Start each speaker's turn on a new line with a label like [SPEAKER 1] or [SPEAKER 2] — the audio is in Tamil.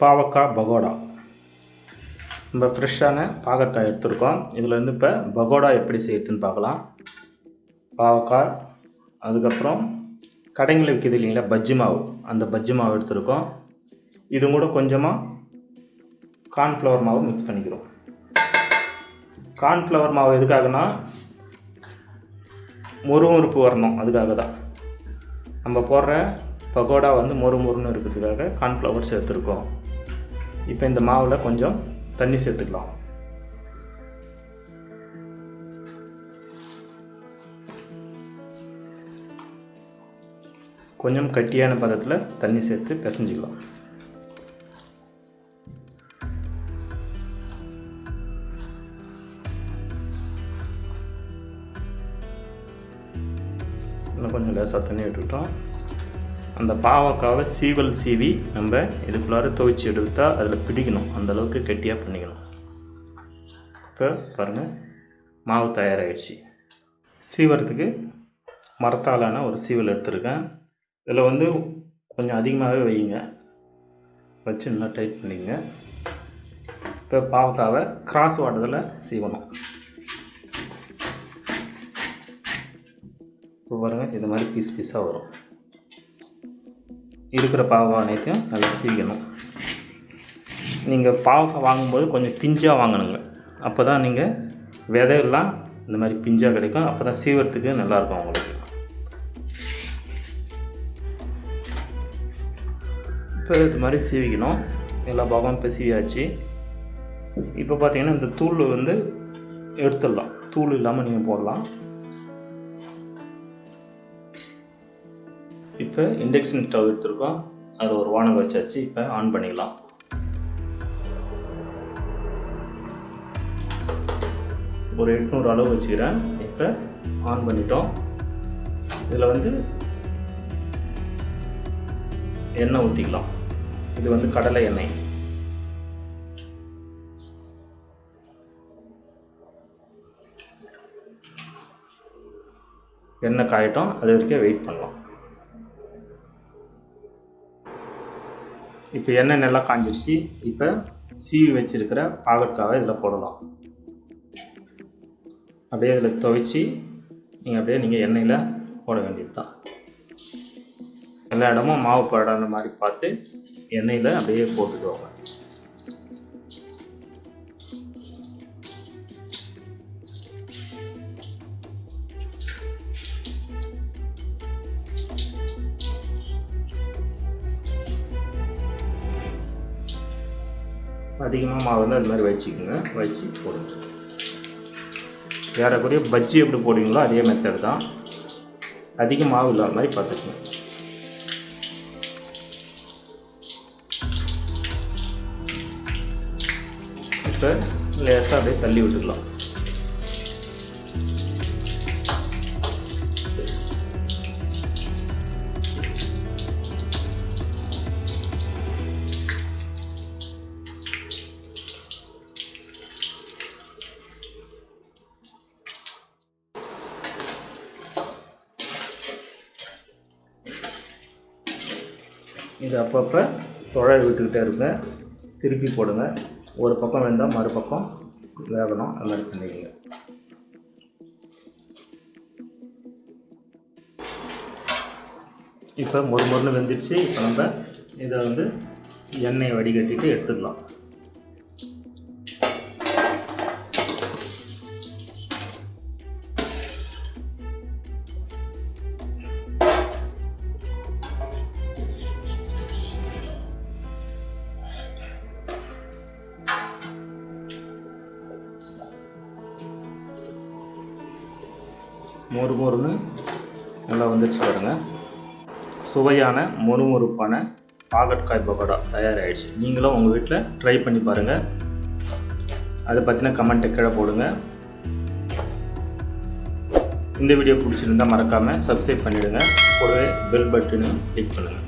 [SPEAKER 1] பாவக்காய் பகோடா. நம்ம ஃப்ரெஷ்ஷான பாகற்காய் எடுத்துருக்கோம். இதில் வந்து இப்போ பகோடா எப்படி செய்யறதுன்னு பார்க்கலாம். பாவக்காய், அதுக்கப்புறம் கடைங்களில் விற்கிது இல்லைங்களா பஜ்ஜி மாவு, அந்த பஜ்ஜி மாவு எடுத்துருக்கோம். இது கூட கொஞ்சமாக கார்ன்ஃப்ளவர் மாவு மிக்ஸ் பண்ணிக்கிறோம். கார்ன்ஃப்ளவர் மாவு எதுக்காகனா முறுமுறுப்பு வரணும், அதுக்காக தான். நம்ம போடுற பகோடா வந்து மொறுமொறுன்னு இருக்கிறதுக்காக கார்ன்ஃப்ளவர் சேர்த்துருக்கோம். இப்போ இந்த மாவில் கொஞ்சம் தண்ணி சேர்த்துக்கலாம். கொஞ்சம் கட்டியான பதத்தில் தண்ணி சேர்த்து பிசைஞ்சிக்கலாம். இன்னும் கொஞ்சம் லேசாக தண்ணி விட்டுக்கிட்டோம். அந்த பாவக்காவை சீவி நம்ம இதுக்குள்ளார துவைச்சி எடுத்தால் அதில் பிடிக்கணும், அந்தளவுக்கு கெட்டியாக பண்ணிக்கணும். இப்போ பாருங்கள், மாவு தயாராகிடுச்சு. சீவறதுக்கு மரத்தாலான ஒரு சீவல் எடுத்துருக்கேன். இதில் வந்து கொஞ்சம் அதிகமாகவே வைங்க, வச்சு நல்லா டைட் பண்ணிங்க. இப்போ பாவக்காவை கிராஸ் வாட்டத்தில் சீவணும். இப்போ பாருங்கள், இது மாதிரி பீஸ் பீஸாக வரும். இருக்கிற பாவக்காய் அனைத்தையும் நல்லா சீவிக்கணும். நீங்கள் பாவக்காய் வாங்கும்போது கொஞ்சம் பிஞ்சாக வாங்கணுங்க, அப்போ தான் நீங்கள் விதையெல்லாம் இந்த மாதிரி பிஞ்சாக கிடைக்கும். அப்போ தான் சீவறதுக்கு நல்லாயிருக்கும் உங்களுக்கு. இப்போ இது மாதிரி சீவிக்கணும். எல்லா பாவமும் இப்போ சீவியாச்சு. இப்போ பார்த்தீங்கன்னா இந்த தூள் வந்து எடுத்துடலாம், தூள் இல்லாமல் நீங்கள் போடலாம். இப்போ இண்டக்ஷன் ஸ்டவ் எடுத்துருக்கோம், அதில் ஒரு வானல் வச்சாச்சு. இப்போ ஆன் பண்ணிக்கலாம். ஒரு 800 அளவு வச்சுக்கிறேன். இப்போ ஆன் பண்ணிட்டோம். இதில் வந்து எண்ணெய் ஊற்றிக்கலாம். இது வந்து கடலை எண்ணெய். எண்ணெய் காயட்டும், அது வரைக்கும் வெயிட் பண்ணலாம். இப்போ எண்ணெய் நல்லா காஞ்சிடுச்சு. இப்போ சீவி வச்சுருக்கிற பாகற்காவை இதில் போடலாம். அப்படியே இதில் துவைச்சி நீங்கள் எண்ணெயில் போட வேண்டியது தான். எல்லா இடமும் மாவு படாத மாதிரி பார்த்து எண்ணெயில் அப்படியே போட்டுக்குவாங்க. அதிகமாக மாவு வந்து அது மாதிரி வச்சுக்கோங்க, வச்சு போடுங்க. ஏறக்குறைய பஜ்ஜி எப்படி போடுவீங்களோ அதே மெத்தட் தான். அதிக மாவு இல்லாத மாதிரி பார்த்துக்கோங்க. இப்போ லேசாக அப்படியே தள்ளி விட்டுக்கலாம். இது அப்பப்போ தொழை விட்டுக்கிட்டே இருங்க, திருப்பி போடுங்க. ஒரு பக்கம் வெந்தால் மறுபக்கம் வேகணும், அது மாதிரி பண்ணிடுங்க. இப்போ மொறுமொறுன்னு வெந்துடுச்சு. இப்போ நம்ம இதை வந்து எண்ணெயை வடிகட்டிட்டு எடுத்துக்கலாம். மொறுமொறுன்னு நல்லா வந்துச்சு பாருங்கள். சுவையான மொறுமொறுப்பான பாகற்காய் பகோடா தயாராகிடுச்சு. நீங்களும் உங்கள் வீட்டில் ட்ரை பண்ணி பாருங்கள். அதை பற்றின கமெண்ட்டை கீழே போடுங்க. இந்த வீடியோ பிடிச்சிருந்தால் மறக்காமல் சப்ஸ்கிரைப் பண்ணிவிடுங்க. கூடவே பெல் பட்டனையும் கிளிக் பண்ணுங்கள்.